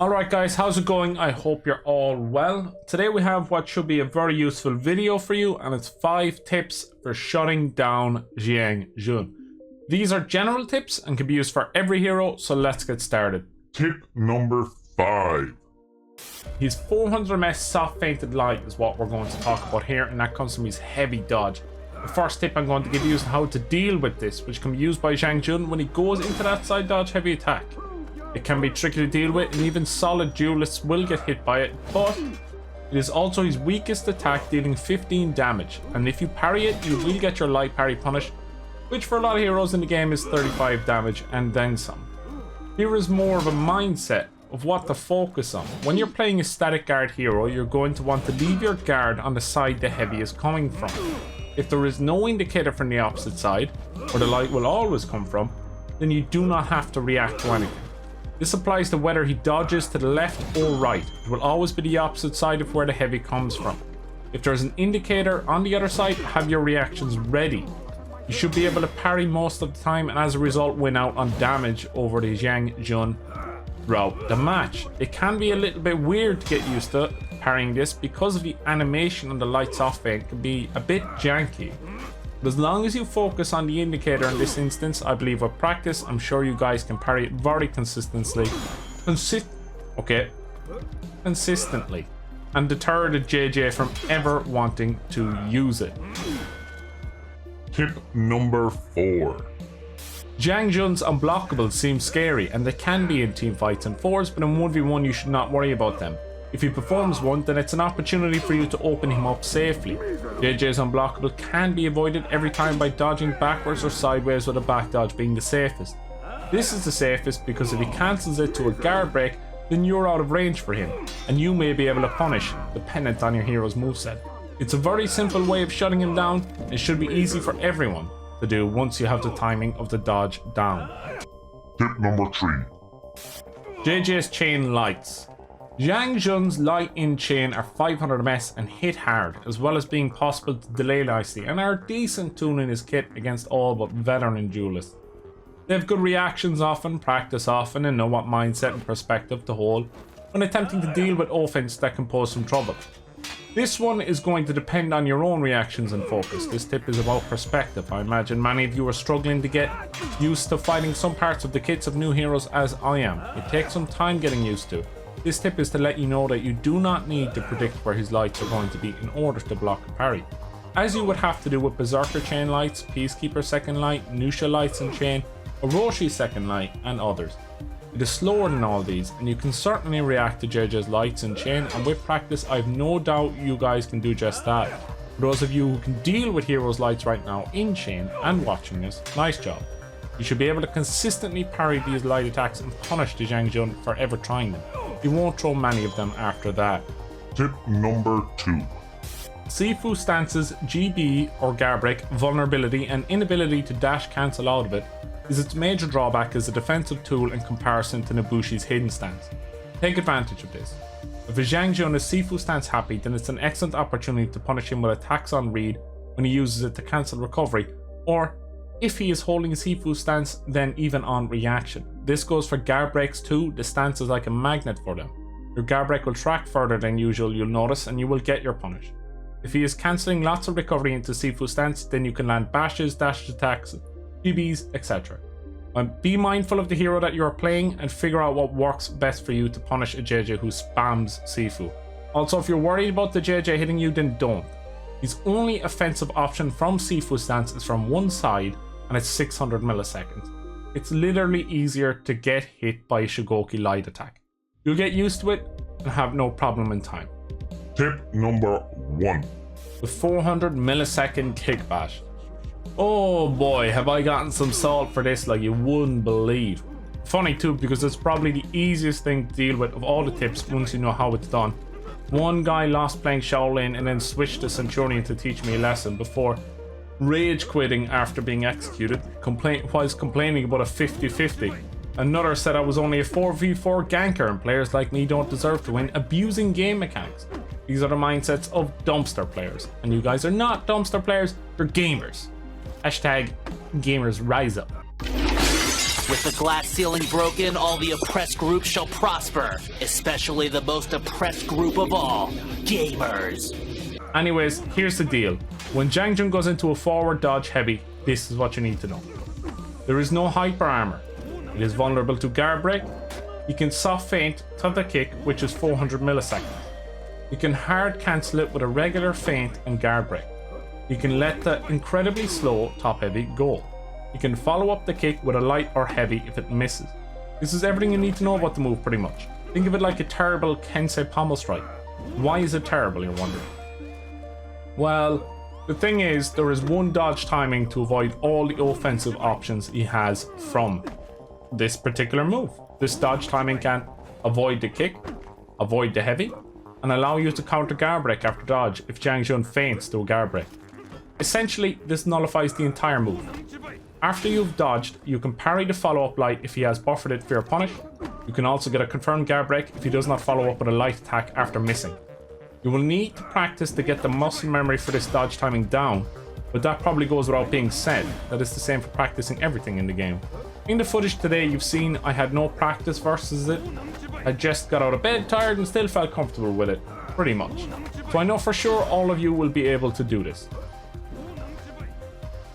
Alright guys, how's it going? I hope you're all well. Today we have what should be a very useful video for you, and it's 5 tips for shutting down JIANG JUN. These are general tips and can be used for every hero, so let's get started. Tip number 5. His 400 MS soft fainted light is what we're going to talk about here, and that comes from his heavy dodge. The first tip I'm going to give you is how to deal with this, which can be used by JIANG JUN when he goes into that side dodge heavy attack. It can be tricky to deal with, and even solid duelists will get hit by it, but it is also his weakest attack, dealing 15 damage, and if you parry it, you will get your light parry punished, which for a lot of heroes in the game is 35 damage and then some. Here is more of a mindset of what to focus on. When you're playing a static guard hero, you're going to want to leave your guard on the side the heavy is coming from. If there is no indicator from the opposite side, where the light will always come from, then you do not have to react to anything. This applies to whether he dodges to the left or right. It will always be the opposite side of where the heavy comes from. If there's an indicator on the other side, have your reactions ready. You should be able to parry most of the time, and as a result win out on damage over the JIANG JUN throughout the match. It can be a little bit weird to get used to parrying this because of the animation on the lights off feint can be a bit janky. But as long as you focus on the indicator in this instance, I believe with practice, I'm sure you guys can parry it very consistently, and deter the JJ from ever wanting to use it. Tip number 4. JIANG JUN's Unblockable seems scary, and they can be in team fights and 4s, but in 1v1 you should not worry about them. If he performs one, then it's an opportunity for you to open him up safely. JJ's Unblockable can be avoided every time by dodging backwards or sideways, with a back dodge being the safest. This is the safest because if he cancels it to a guard break, then you're out of range for him, and you may be able to punish, dependent on your hero's moveset. It's a very simple way of shutting him down, and should be easy for everyone to do once you have the timing of the dodge down. Tip number 3. JJ's chain lights. JIANG JUN's light in chain are 500 MS and hit hard, as well as being possible to delay nicely, and are a decent tool in his kit against all but veteran duelists. They have good reactions often, practice often, and know what mindset and perspective to hold when attempting to deal with offense that can pose some trouble. This one is going to depend on your own reactions and focus. This tip is about perspective. I imagine many of you are struggling to get used to fighting some parts of the kits of new heroes, as I am. It takes some time getting used to. This tip is to let you know that you do not need to predict where his lights are going to be in order to block a parry, as you would have to do with Berserker chain lights, Peacekeeper second light, Nusha lights and chain, Orochi second light, and others. It is slower than all these, and you can certainly react to JJ's lights and chain, and with practice I've no doubt you guys can do just that. For those of you who can deal with heroes lights right now in chain and watching this, nice job. You should be able to consistently parry these light attacks and punish the JIANG JUN for ever trying them. You won't throw many of them after that. Tip number 2. Sifu stance's GB or guard break vulnerability and inability to dash cancel out of it is its major drawback as a defensive tool in comparison to Nobushi's hidden stance. Take advantage of this. If a JIANG JUN is Sifu stance happy, then it's an excellent opportunity to punish him with attacks on read when he uses it to cancel recovery, or if he is holding Sifu stance, then even on reaction. This goes for guard breaks too. The stance is like a magnet for them. Your guard break will track further than usual, you'll notice, and you will get your punish. If he is cancelling lots of recovery into Sifu stance, then you can land bashes, dash attacks, GBs, etc. Be mindful of the hero that you are playing and figure out what works best for you to punish a JJ who spams Sifu. Also, if you're worried about the JJ hitting you, then don't. His only offensive option from Sifu stance is from one side, and it's 600 milliseconds. It's literally easier to get hit by a Shigoki light attack. You'll get used to it and have no problem in time. Tip number 1. The 400 millisecond kick bash. Oh boy, have I gotten some salt for this like you wouldn't believe. Funny too, because it's probably the easiest thing to deal with of all the tips once you know how it's done. One guy lost playing Shaolin and then switched to Centurion to teach me a lesson before rage quitting after being executed, whilst complaining about a 50-50. Another said I was only a 4v4 ganker and players like me don't deserve to win, abusing game mechanics. These are the mindsets of dumpster players, and you guys are not dumpster players, you're gamers. Hashtag gamers rise up. With the glass ceiling broken, all the oppressed groups shall prosper, especially the most oppressed group of all, gamers. Anyways, here's the deal. When JIANG JUN goes into a forward dodge heavy, this is what you need to know. There is no hyper armor. It is vulnerable to guard break. You can soft feint top the kick, which is 400 milliseconds. You can hard cancel it with a regular feint and guard break. You can let the incredibly slow top heavy go. You can follow up the kick with a light or heavy if it misses. This is everything you need to know about the move pretty much. Think of it like a terrible Kensei pommel strike. Why is it terrible, you're wondering? Well, the thing is, there is one dodge timing to avoid all the offensive options he has from this particular move. This dodge timing can avoid the kick, avoid the heavy, and allow you to counter guard break after dodge if JIANG JUN feints to a guard break. Essentially, this nullifies the entire move. After you've dodged, you can parry the follow-up light if he has buffered it Fear Punish. You can also get a confirmed guard break if he does not follow up with a light attack after missing. You will need to practice to get the muscle memory for this dodge timing down, but that probably goes without being said. That is the same for practicing everything in the game. In the footage today you've seen I had no practice versus it. I just got out of bed tired and still felt comfortable with it, pretty much. So I know for sure all of you will be able to do this.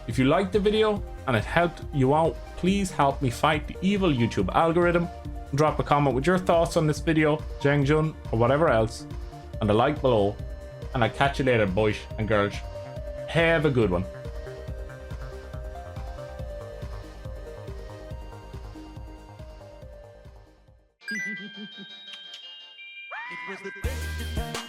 If you liked the video and it helped you out, please help me fight the evil YouTube algorithm. Drop a comment with your thoughts on this video, JIANG JUN, or whatever else, and a like below. And I'll catch you later, boys and girls. Have a good one. It was the day